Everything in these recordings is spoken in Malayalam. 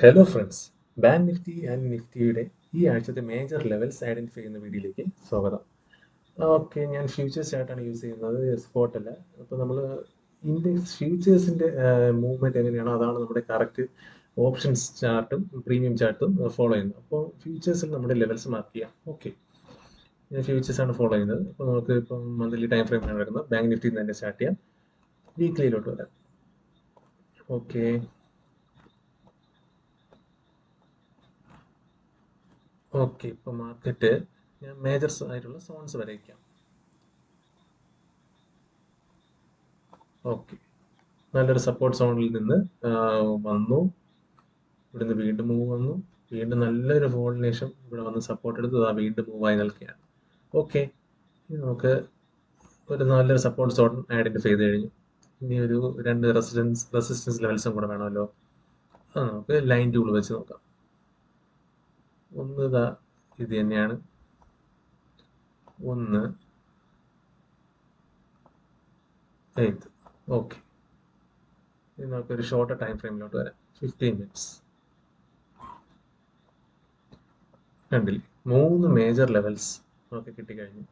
Hello friends, bank Nifty and നിഫ്റ്റിയുടെ ഈ ആഴ്ചത്തെ മേജർ ലെവൽസ് ഐഡന്റിഫൈ ചെയ്യുന്ന വീഡിയോയിലേക്ക് സ്വാഗതം. ഓക്കെ, ഞാൻ ഫ്യൂച്ചേഴ്സ് ആയിട്ടാണ് യൂസ് ചെയ്യുന്നത്, സ്പോട്ട് അല്ല. അപ്പോൾ നമ്മൾ ഇൻഡെക്സ് ഫ്യൂച്ചേഴ്സിൻ്റെ മൂവ്മെൻറ്റ് എങ്ങനെയാണോ അതാണ് നമ്മുടെ കറക്റ്റ് ഓപ്ഷൻസ് ചാർട്ടും പ്രീമിയം ചാർട്ടും ഫോളോ ചെയ്യുന്നത്. അപ്പോൾ ഫ്യൂച്ചേഴ്സിൽ നമ്മുടെ ലെവൽസ് മാർക്ക് ചെയ്യാം. ഓക്കെ, ഞാൻ ഫ്യൂച്ചേഴ്സാണ് ഫോളോ ചെയ്യുന്നത്. അപ്പോൾ നമുക്ക് ഇപ്പം മന്ത്ലി ടൈം ഫ്രെയിമാണ് വരുന്നത്. ബാങ്ക് നിഫ്റ്റിയിൽ നിന്ന് തന്നെ സ്റ്റാർട്ട് ചെയ്യാം. വീക്ക്ലിയിലോട്ട് വരാം. ഓക്കെ, ഓക്കെ, ഇപ്പോൾ മാർക്കറ്റ് ഞാൻ മേജർസ് ആയിട്ടുള്ള സോൺസ് വരയ്ക്കാം. ഓക്കെ, നല്ലൊരു സപ്പോർട്ട് സോണിൽ നിന്ന് വന്നു. ഇവിടുന്ന് വീണ്ടും മൂവ് വന്നു. വീണ്ടും നല്ലൊരു ഫോളിന് ശേഷം ഇവിടെ വന്ന് സപ്പോർട്ട് എടുത്ത് വീണ്ടും മൂവായി നിൽക്കുകയാണ്. ഓക്കെ, ഇനി നമുക്ക് ഒരു നല്ലൊരു സപ്പോർട്ട് സോൺ ഐഡന്റിഫൈ ചെയ്ത് കഴിഞ്ഞു. ഇനി ഒരു രണ്ട് റെസിസ്റ്റൻസ് ലെവൽസും കൂടെ വേണമല്ലോ. നമുക്ക് ലൈൻ ടൂൾ വെച്ച് നോക്കാം. ഒന്ന് ഇത് തന്നെയാണ്. ഒന്ന് ഇത്. ഓക്കെ, ഇനി നമുക്കൊരു ഷോർട്ട് ടൈം ഫ്രെയിമിലോട്ട് വരാം. 15 മിനിറ്റ്സ്. കണ്ടില്ലേ, 3 മേജർ ലെവൽസ് നമുക്ക് കിട്ടിക്കഴിഞ്ഞു.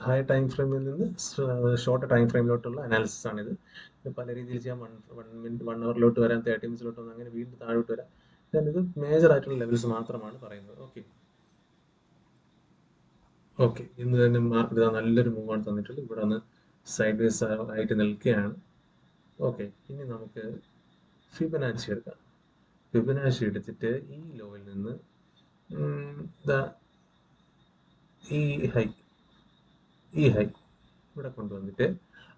ഹൈ ടൈം ഫ്രെയിമിൽ നിന്ന് ഷോർട്ട് ടൈം ഫ്രെയിമിലോട്ടുള്ള അനാലിസിസ് ആണിത്. പല രീതിയിൽ ചെയ്യാം. 1 മിനിറ്റ് 1 അവറിലോട്ട് വരാം, 30 മിനിറ്റ്സിലോട്ട് വന്ന് അങ്ങനെ വീണ്ടും താഴോട്ട് വരാം. ഇത് മേജർ ആയിട്ടുള്ള ലെവൽസ് മാത്രമാണ് പറയുന്നത്. ഓക്കെ, ഓക്കെ, ഇന്ന് തന്നെ മാർക്കറ്റ് നല്ലൊരു മൂവാണ് തന്നിട്ടുള്ളത്. ഇവിടെ വന്ന് സൈഡ് വേസ് ആയിട്ട് നിൽക്കുകയാണ്. ഓക്കെ, ഇനി നമുക്ക് ഫിബനാച്ചി എടുക്കാം. ഫിബനാച്ചി എടുത്തിട്ട് ഈ ലോയിൽ നിന്ന് ഈ ഹൈ ഇവിടെ കൊണ്ടുവന്നിട്ട്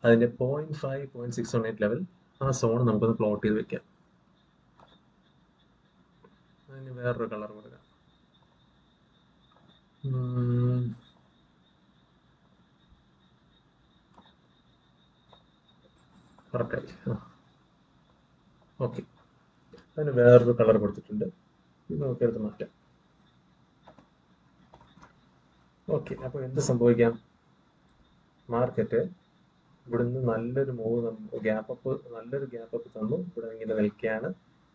അതിന്റെ 0.5 0.618 ലെവൽ ആ സോൺ നമുക്കൊന്ന് പ്ലോട്ട് ചെയ്ത് വെക്കാം. അതിന് വേറൊരു കളർ കൊടുക്കാം. കറക്റ്റായി. ഓക്കെ, അതിന് വേറൊരു കളർ കൊടുത്തിട്ടുണ്ട്. ഇത് നോക്കിയെടുത്ത് മാറ്റാം. ഓക്കെ, അപ്പോൾ എന്ത് സംഭവിക്കാം? മാർക്കറ്റ് ഇവിടുന്ന് നല്ലൊരു മൂവ്, നല്ലൊരു ഗ്യാപ്പ് അപ്പ് തന്നു. ഇവിടെ ഇങ്ങനെ നിൽക്കുകയാണ്.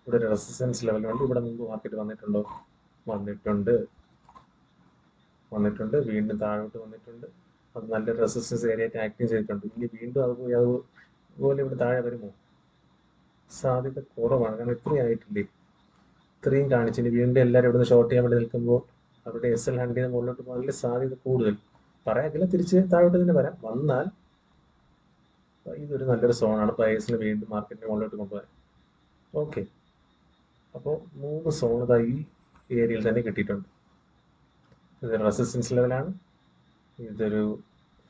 ഇവിടെ ഒരു റെസിസ്റ്റൻസ് ലെവലുണ്ട്. ഇവിടെ മുമ്പ് മാർക്കറ്റ് വന്നിട്ടുണ്ടോ? വന്നിട്ടുണ്ട്. വീണ്ടും താഴോട്ട് വന്നിട്ടുണ്ട്. അത് നല്ലൊരു റെസിസ്റ്റൻസ് ഏരിയ ആയിട്ട് ആക്ടിങ് ചെയ്തിട്ടുണ്ട്. ഇനി വീണ്ടും അതുപോലെ ഇവിടെ താഴെ വരുമോ? സാധ്യത കുറവാണ്. കാരണം ഇത്രയും ആയിട്ടില്ലേ, ഇത്രയും കാണിച്ചിട്ട് വീണ്ടും എല്ലാവരും ഇവിടുന്ന് ഷോർട്ട് ചെയ്യാൻ വേണ്ടി നിൽക്കുമ്പോൾ അവിടെ SL100 മുകളിലോട്ട് പോകാനുള്ള സാധ്യത കൂടുതൽ. പറയാക്കില്ല, തിരിച്ച് താഴോട്ട് തന്നെ വന്നാൽ ഇതൊരു നല്ലൊരു സോണാണ് ബയേഴ്സിന് വീണ്ടും മാർക്കറ്റിനെ മുകളിലോട്ട് കൊണ്ടുപോകാൻ. ഓക്കെ, അപ്പോൾ 3 സോൺ ഈ ഏരിയയിൽ തന്നെ കിട്ടിയിട്ടുണ്ട്. ഇത് റെസിസ്റ്റൻസ് ലെവലാണ്. ഇതൊരു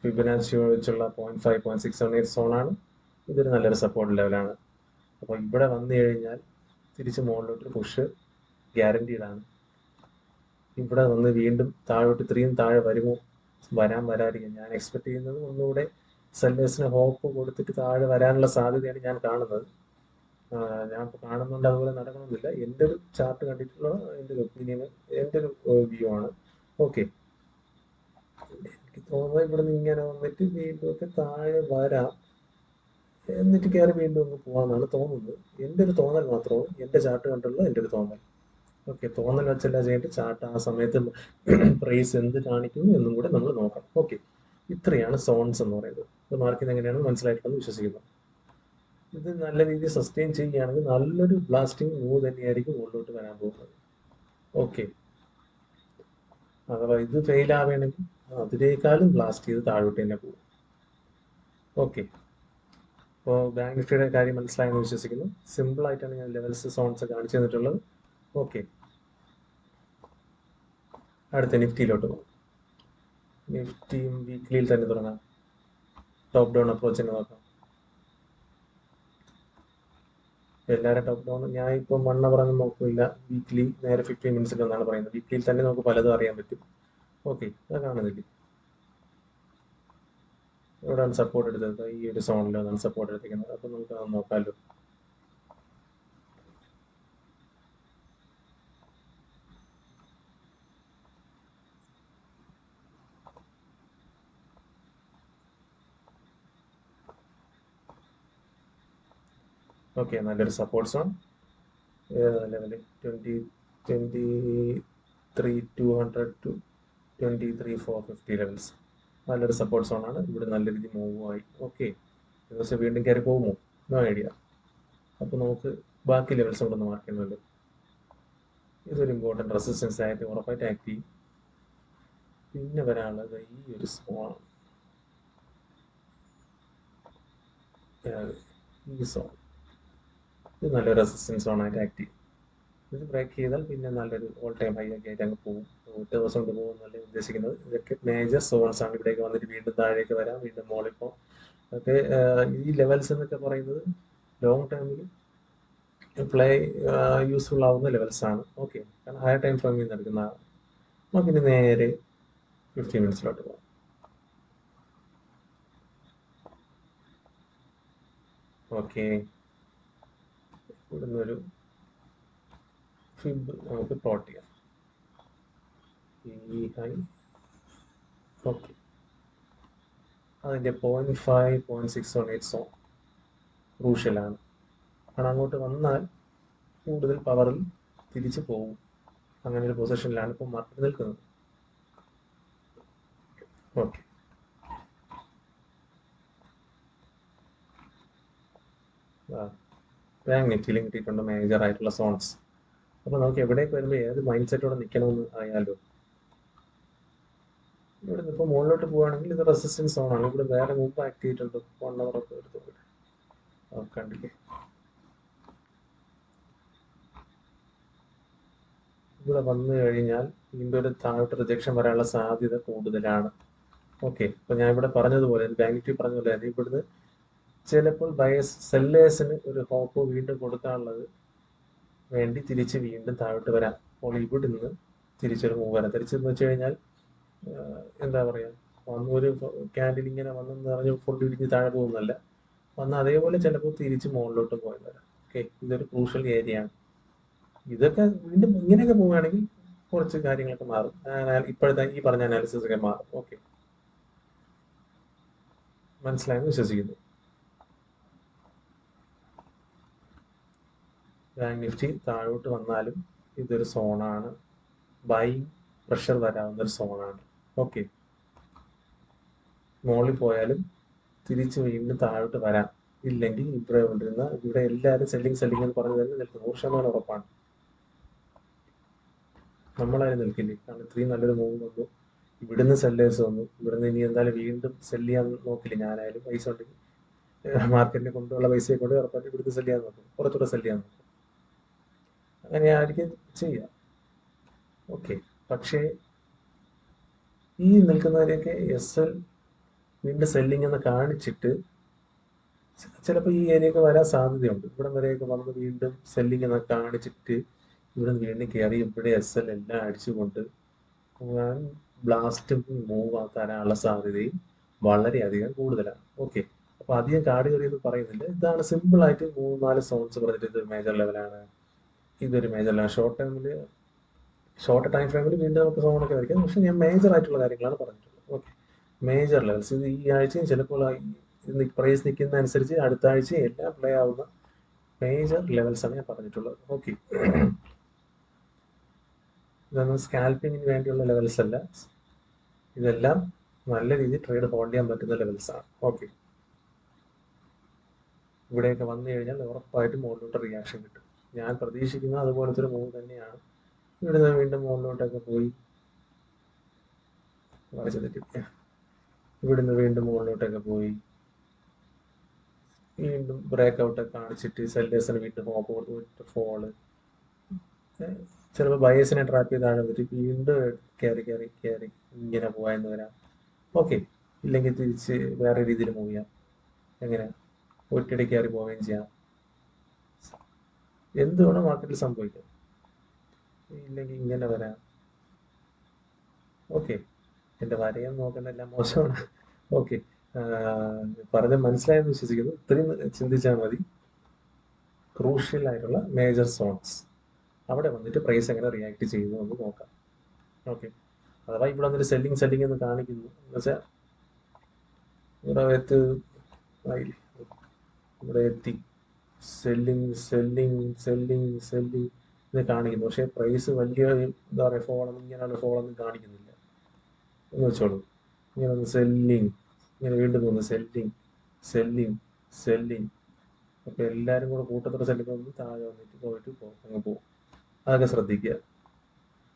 ഫിബനാച്ചി വെച്ചുള്ള 0.5 0.618 സോണാണ്. ഇതൊരു നല്ലൊരു സപ്പോർട്ട് ലെവലാണ്. അപ്പോൾ ഇവിടെ വന്നു കഴിഞ്ഞാൽ തിരിച്ച് മുകളിലോട്ട് പുഷ് ഗ്യാരണ്ടീഡാണ്. ഇവിടെ വന്ന് വീണ്ടും താഴോട്ട് ഇത്രയും താഴെ വരുമോ? വരാതിരിക്കും. ഞാൻ എക്സ്പെക്ട് ചെയ്യുന്നത് ഒന്നുകൂടെ സെല്ലേഴ്സിന് ഹോപ്പ് കൊടുത്തിട്ട് താഴെ വരാനുള്ള സാധ്യതയാണ് ഞാൻ കാണുന്നത്. ഞാൻ ഇപ്പോൾ കാണുന്നുണ്ട് അതുപോലെ നടക്കണമെന്നില്ല. എൻ്റെ ഒരു ചാർട്ട് കണ്ടിട്ടുള്ള എൻ്റെ ഒരു ഒപ്പീനിയൻ, എൻ്റെ ഒരു വ്യൂ ആണ്. ഓക്കെ, എനിക്ക് തോന്നുന്നത് ഇവിടെ നിന്ന് ഇങ്ങനെ വന്നിട്ട് വീണ്ടും ഒക്കെ താഴെ വരാം, എന്നിട്ട് കയറി വീണ്ടും ഒന്ന് പോകാമെന്നാണ് തോന്നുന്നത്. എൻ്റെ ഒരു തോന്നൽ മാത്രമാണ്, എൻ്റെ ചാർട്ട് കണ്ടുള്ള എൻ്റെ ഒരു തോന്നൽ. ഓക്കെ, തോന്നൽ വെച്ചല്ല ചെയ്യേണ്ട. ചാർട്ട് ആ സമയത്ത് പ്രൈസ് എന്ത് കാണിക്കുന്നു എന്നും കൂടെ നമ്മൾ നോക്കണം. ഓക്കെ, ഇത്രയാണ് സോൺസ് എന്ന് പറയുന്നത്. ഇത് മാർക്കറ്റ് എങ്ങനെയാണ് മനസ്സിലായിട്ടുണ്ടെന്ന് വിശ്വസിക്കുന്നു. ഇത് നല്ല രീതിയിൽ സസ്റ്റെയിൻ ചെയ്യുകയാണെങ്കിൽ നല്ലൊരു ബ്ലാസ്റ്റിംഗ് മൂവ് തന്നെയായിരിക്കും മുകളിലോട്ട് വരാൻ പോകുന്നത്. ഓക്കെ, അഥവാ ഇത് ഫെയിൽ ആവുകയാണെങ്കിൽ അതിനേക്കാളും ബ്ലാസ്റ്റ് ചെയ്ത് താഴോട്ട് തന്നെ പോകും. ഓക്കെ, അപ്പോൾ ബാങ്ക് നിഫ്റ്റിയുടെ കാര്യം മനസ്സിലായെന്ന് വിശ്വസിക്കുന്നു. സിമ്പിൾ ആയിട്ടാണ് ഞാൻ ലെവൽസ് സോൺസ് കാണിച്ചു തന്നിട്ടുള്ളത്. ഓക്കെ, അടുത്ത നിഫ്റ്റിയിലോട്ട് പോകും. നിഫ്റ്റിയും വീക്ക്ലിയിൽ തന്നെ തുടങ്ങാം. ടോപ്പ് ഡൗൺ അപ്രോച്ച് തന്നെ നോക്കാം. എല്ലാവരും ടോപ്പ് ഡൗൺ ഞാൻ ഇപ്പം 1 അവർ ഒന്നും നോക്കില്ല. വീക്ക്ലി നേരെ 15 മിനിറ്റ്സിൽ എന്നാണ് പറയുന്നത്. വീക്ക്ലിയിൽ തന്നെ നമുക്ക് പലതും അറിയാൻ പറ്റും. ഓക്കെ, അത് കാണുന്നില്ലേ, എവിടെയാണ് സപ്പോർട്ട് എടുത്തത്? ഈ ഒരു സോണിലാണ് സപ്പോർട്ട് എടുത്തിരിക്കുന്നത്. അപ്പം നമുക്ക് അത് നോക്കാമല്ലോ. ഓക്കെ, നല്ലൊരു support zone. Level 23,200 to 23,450 levels. നല്ലൊരു സപ്പോർട്ട് സോണാണ്. ഇവിടെ നല്ല രീതിയിൽ മൂവ് ആയി. ഓക്കെ, ദിവസം വീണ്ടും കയറി പോകുമോ? No idea. അപ്പോൾ നമുക്ക് ബാക്കി ലെവൽസ് കൊണ്ടൊന്ന് മാർക്ക് ചെയ്യണമല്ലോ. ഇതൊരു ഇമ്പോർട്ടൻറ്റ് റെസിസ്റ്റൻസ് ആയിട്ട് ഉറപ്പായിട്ട് ആക്ട് ചെയ്യും. പിന്നെ വരാനുള്ളത് ഈ ഒരു സോൺ, ഈ സോൺ, ഇത് നല്ലൊരു റെസിസ്റ്റൻസ് സോണായിട്ട് ആക്ട് ചെയ്യും. ഇത് ബ്രേക്ക് ചെയ്താൽ പിന്നെ നല്ലൊരു ഓൾ ടൈം ഹൈ ഒക്കെ ആയിട്ട് അങ്ങ് പോകും. ഒറ്റ ദിവസം കൊണ്ട് പോകുന്നല്ല ഉദ്ദേശിക്കുന്നത്. ഇതൊക്കെ മേജർ സോൺസ് ആണ്. ഇവിടേക്ക് വന്നിട്ട് വീണ്ടും താഴേക്ക് വരാം, വീണ്ടും മോളിപ്പോൾ. അതൊക്കെ ഈ ലെവൽസ് എന്നൊക്കെ പറയുന്നത് ലോങ് ടൈമിൽ പ്ലേ യൂസ്ഫുൾ ആവുന്ന ലെവൽസ് ആണ്. ഓക്കെ, കാരണം ഹയർ ടൈം ഫ്രെയിമിൽ നിന്ന് എടുക്കുന്നതാണ്. നമുക്കിനി നേരെ 15 മിനിറ്റ്സിലോട്ട് പോകാം. ഓക്കെ, ഇവിടുന്ന് ഒരു ഫിബ് നമുക്ക് പ്ലോട്ട് ചെയ്യാം. ഈ ഹൈ, ഓക്കെ, അതിൻ്റെ 0.5 0.618 സോൺ ക്രൂഷ്യലാണ്. കാരണം അങ്ങോട്ട് വന്നാൽ കൂടുതൽ പവറിൽ തിരിച്ചു പോകും. അങ്ങനെ ഒരു പൊസിഷനിലാണ് ഇപ്പോൾ മാർക്കറ്റ് നിൽക്കുന്നത്. ഓക്കെ, ബാങ്ക് നിഫ്റ്റിയിലും കിട്ടിയിട്ടുണ്ട് മേജർ ആയിട്ടുള്ള സോൺസ്. അപ്പോൾ നമുക്ക് എവിടേക്ക് വരുമ്പോൾ ഏത് മൈൻഡ് സെറ്റോടെ നിൽക്കണമെന്ന് അറിയാമല്ലോ. ഇവിടെ നിന്ന് ഇപ്പോൾ മുകളിലോട്ട് പോവുകയാണെങ്കിൽ ഇത് റെസിസ്റ്റൻസ് സോണാണ്. ഇവിടെ വേറെ മുമ്പ് ആക്ട് ചെയ്തിട്ടുണ്ട്. 1 hour ഒക്കെ എടുത്തു കണ്ടില്ലേ. ഇവിടെ വന്നു കഴിഞ്ഞാൽ വീണ്ടും ഒരു താഴോട്ട് റിജക്ഷൻ വരാനുള്ള സാധ്യത കൂടുതലാണ്. ഓക്കെ, അപ്പോൾ ഞാൻ ഇവിടെ പറഞ്ഞതുപോലെ, ബാങ്ക് നിഫ്റ്റി പറഞ്ഞതുപോലെ തന്നെ ഇവിടുന്ന് ചിലപ്പോൾ ബയേഴ്സ് സെല്ലേഴ്സിന് ഒരു ഹോപ്പ് വീണ്ടും കൊടുക്കാനുള്ളത് വേണ്ടി തിരിച്ച് വീണ്ടും താഴോട്ട് വരാം. അപ്പോൾ ഇവിടുന്ന് തിരിച്ചൊരു മൂവ് വരാം. തിരിച്ചെന്ന് വെച്ച് കഴിഞ്ഞാൽ എന്താ പറയുക, ഒരു ക്യാൻഡിൽ ഇങ്ങനെ വന്നെന്ന് പറഞ്ഞ് ഫുൾ ഇടിഞ്ഞ് താഴെ പോകുന്നല്ല, വന്ന് അതേപോലെ ചിലപ്പോൾ തിരിച്ച് മുകളിലോട്ട് പോയി വരാം. ഓക്കെ, ഇതൊരു ക്രൂഷ്യൽ ഏരിയ ആണ്. ഇതൊക്കെ വീണ്ടും ഇങ്ങനെയൊക്കെ പോവുകയാണെങ്കിൽ കുറച്ച് കാര്യങ്ങളൊക്കെ മാറും. ഇപ്പോഴത്തെ ഈ പറഞ്ഞ അനാലിസിസ് ഒക്കെ മാറും. ഓക്കെ, മനസ്സിലായെന്ന് വിശ്വസിക്കുന്നു. ബാങ്ക് നിഫ്റ്റി താഴോട്ട് വന്നാലും ഇതൊരു സോണാണ്. ബൈ പ്രഷർ വരാവുന്ന ഒരു സോണാണ്. ഓക്കെ, മുകളിൽ പോയാലും തിരിച്ച് വീണ്ടും താഴോട്ട് വരാം. ഇല്ലെങ്കിൽ ഇവിടെ കൊണ്ടിരുന്ന ഇവിടെ എല്ലാവരും സെല്ലിങ് എന്ന് പറഞ്ഞു തന്നെ നിൽക്കും. 100% ഉറപ്പാണ്. നമ്മളാരും നിൽക്കില്ലേ, കാരണം ഇത്രയും നല്ലൊരു മൂവ് വന്നു. ഇവിടുന്ന് സെല്ലേഴ്സ് വന്നു. ഇവിടുന്ന് ഇനി എന്തായാലും വീണ്ടും സെല് ചെയ്യാൻ നോക്കില്ല. ഞാനായാലും പൈസ ഉണ്ടെങ്കിൽ മാർക്കറ്റിനെ കൊണ്ടുള്ള പൈസയെ കൊണ്ട് ഉറപ്പായിട്ട് ഇവിടുന്ന് സെല് ചെയ്യാൻ നോക്കും, കുറച്ചുകൂടെ സെല് ചെയ്യാൻ നോക്കും. അങ്ങനെ ആയിരിക്കും ചെയ്യുക. ഓക്കെ, പക്ഷേ ഈ നിൽക്കുന്നവരെയൊക്കെ SL വീണ്ടും സെല്ലിംഗ് എന്ന് കാണിച്ചിട്ട് ചിലപ്പോൾ ഈ ഏരിയയൊക്കെ വരാൻ സാധ്യതയുണ്ട്. ഇവിടം വരെയൊക്കെ വന്ന് വീണ്ടും സെല്ലിംഗ് എന്ന് കാണിച്ചിട്ട് ഇവിടെ വീണ്ടും കയറി ഇവിടെ SL എല്ലാം അടിച്ചുകൊണ്ട് ബ്ലാസ്റ്റ് മൂവ് തരാനുള്ള സാധ്യതയും വളരെയധികം കൂടുതലാണ്. ഓക്കെ, അപ്പോൾ അധികം കാട് കയറിയെന്ന് പറയുന്നില്ല. ഇതാണ് സിമ്പിൾ ആയിട്ട് 3-4 സോൺസ് പറഞ്ഞിട്ട് ഇതൊരു മേജർ ലെവലാണ്, ഇതൊരു മേജർ ലെവൽ. ഷോർട്ട് ടൈം ഫ്രെയിമിൽ വീണ്ടും നമുക്ക് സോണൊക്കെ വരയ്ക്കാം. പക്ഷെ ഞാൻ മേജർ ആയിട്ടുള്ള കാര്യങ്ങളാണ് പറഞ്ഞിട്ടുള്ളത്. ഓക്കെ, മേജർ ലെവൽസ് ഇത് ഈ ആഴ്ചയും ചിലപ്പോൾ പ്രൈസ് നിൽക്കുന്ന അനുസരിച്ച് അടുത്ത ആഴ്ച എല്ലാം പ്ലേ ആവുന്ന മേജർ ലെവൽസ് ആണ് ഞാൻ പറഞ്ഞിട്ടുള്ളത്. ഓക്കെ, ഇതൊന്നും സ്കാൽപ്പിങ്ങിന് വേണ്ടിയുള്ള ലെവൽസ് അല്ല. ഇതെല്ലാം നല്ല രീതിയിൽ ട്രേഡ് ഹോൾഡ് ചെയ്യാൻ പറ്റുന്ന ലെവൽസ് ആണ്. ഓക്കെ, ഇവിടെയൊക്കെ വന്നു കഴിഞ്ഞാൽ ഉറപ്പായിട്ടും മുകളിലോട്ട് റിയാക്ഷൻ കിട്ടും. ഞാൻ പ്രതീക്ഷിക്കുന്നത് അതുപോലത്തെ ഒരു മൂവ് തന്നെയാണ്. ഇവിടുന്ന് വീണ്ടും മുകളിലോട്ടൊക്കെ പോയി ഇവിടുന്ന് വീണ്ടും മുകളിലോട്ടൊക്കെ പോയി വീണ്ടും ബ്രേക്ക് ഔട്ടൊക്കെ കാണിച്ചിട്ട് സെല്ലേഴ്സിന് വീണ്ടും ഹോപ്പ് കൊടുത്ത് ഫോള്, ചിലപ്പോൾ ബയേഴ്സിനെ ട്രാപ്പ് ചെയ്താണ് വന്നിട്ട് വീണ്ടും കയറി ഇങ്ങനെ പോകാമെന്ന് വരാം. ഓക്കെ, ഇല്ലെങ്കിൽ തിരിച്ച് വേറെ രീതിയിൽ മൂവ് ചെയ്യാം. എങ്ങനെ ഒറ്റടി കയറി പോവുകയും ചെയ്യാം. എന്ത് വേണം മാർക്കറ്റിൽ സംഭവിക്കാം. ഇല്ലെങ്കിൽ ഇങ്ങനെ വരാം. ഓക്കെ, എൻ്റെ വരയാൻ നോക്കുന്നതെല്ലാം മോശമാണ്. ഓക്കെ, പറഞ്ഞ മനസ്സിലായെന്ന് വിശ്വസിക്കുന്നു. ഇത്രയും ചിന്തിച്ചാൽ മതി. ക്രൂഷ്യൽ ആയിട്ടുള്ള മേജർ സോൺസ്, അവിടെ വന്നിട്ട് പ്രൈസ് എങ്ങനെ റിയാക്ട് ചെയ്യുന്നു എന്ന് നോക്കാം. ഓക്കെ, അഥവാ ഇവിടെ വന്നിട്ട് സെല്ലിങ് എന്ന് കാണിക്കുന്നു എന്ന് വെച്ചാൽ ഇവിടെ ഇവിടെ എത്തി. സെല്ലിങ് ഇത് കാണിക്കുന്നു. പക്ഷേ പ്രൈസ് വലിയ എന്താ പറയുക ഫോളൊന്നും ഇങ്ങനെയുള്ള ഫോളൊന്നും കാണിക്കുന്നില്ല എന്ന് വെച്ചോളൂ. ഇങ്ങനെ ഒന്ന് ഇങ്ങനെ വീണ്ടും തോന്നുന്നു സെല്ലിങ്. അപ്പോൾ എല്ലാവരും കൂടെ കൂട്ടത്തോടെ സെല്ലിങ് വന്ന് താഴെ വന്നിട്ട് അങ്ങ് പോകും. അതൊക്കെ ശ്രദ്ധിക്കുക.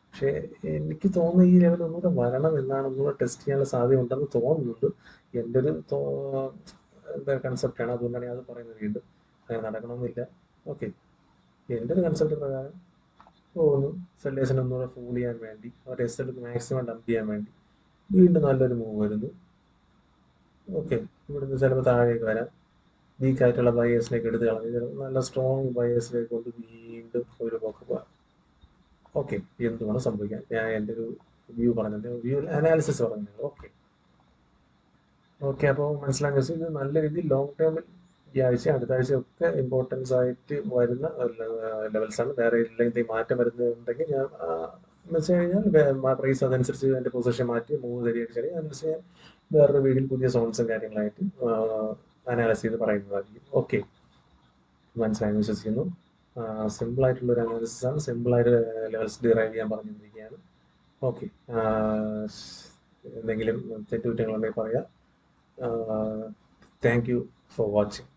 പക്ഷേ എനിക്ക് തോന്നുന്നു ഈ ലെവൽ ഒന്നുകൂടെ വരണം എന്നാണ്, ഒന്നുകൂടെ ടെസ്റ്റ് ചെയ്യാനുള്ള സാധ്യത ഉണ്ടെന്ന് തോന്നുന്നുണ്ട്. എൻ്റെ ഒരു എന്താ കൺസെപ്റ്റാണ്, അതുകൊണ്ടാണ് ഞാൻ അത് പറയുന്നത്. വീണ്ടും അങ്ങനെ നടക്കണമെന്നില്ല. ഓക്കെ, എൻ്റെ ഒരു കൺസെപ്റ്റ് പ്രകാരം പോകുന്നു. സെല്ലേഴ്സിനെ ഒന്നുകൂടെ ഫൂൾ ചെയ്യാൻ വേണ്ടി, അവരുടെ എസ് മാക്സിമം ഡംപ് ചെയ്യാൻ വേണ്ടി വീണ്ടും നല്ലൊരു മൂവ് വരുന്നു. ഓക്കെ, ഇവിടുന്ന് ചിലപ്പോൾ താഴേക്ക് വരാം. വീക്കായിട്ടുള്ള ബയേഴ്സിലേക്ക് എടുത്ത് കളഞ്ഞ് നല്ല സ്ട്രോങ് ബയേഴ്സിലേക്ക് കൊണ്ട് വീണ്ടും ഒരു പോക്ക് പോകാം. ഓക്കെ, എന്തുമാണ് സംഭവിക്കാൻ, ഞാൻ എൻ്റെ ഒരു വ്യൂ പറഞ്ഞത്, വ്യൂ അനാലിസിസ് പറഞ്ഞു. ഓക്കെ, അപ്പോൾ മനസ്സിലാക്കാൻ വെച്ചാൽ ഇത് നല്ല രീതിയിൽ ലോങ് ടേമിൽ ഈ ആഴ്ച അടുത്ത ആഴ്ച ഒക്കെ ഇമ്പോർട്ടൻസ് ആയിട്ട് വരുന്ന ലെവൽസാണ്. വേറെ എന്തെങ്കിലും മാറ്റം വരുന്നുണ്ടെങ്കിൽ ഞാൻ എന്ന് വെച്ച് കഴിഞ്ഞാൽ പ്രൈസ് അതനുസരിച്ച് എൻ്റെ പൊസിഷൻ മാറ്റി മൂവ് തരികയൊക്കെ ചെയ്യും. അതനുസരിച്ച് ഞാൻ വേറൊരു വീഡിയോയിൽ പുതിയ സോൺസും കാര്യങ്ങളായിട്ട് അനാലിസ് ചെയ്ത് പറയുന്നതായിരിക്കും. ഓക്കെ, മനസ്സിലായെന്ന് വിശ്വസിക്കുന്നു. സിമ്പിൾ ആയിട്ടുള്ള ഒരു അനാലിസിസ് ആണ്. സിമ്പിളായിട്ട് ലെവൽസ് ഡിറൈവ് ചെയ്യാൻ പറഞ്ഞിരിക്കുകയാണ്. ഓക്കെ, എന്തെങ്കിലും തെറ്റുകുറ്റങ്ങളുണ്ടെങ്കിൽ പറയാം. Thank you for watching.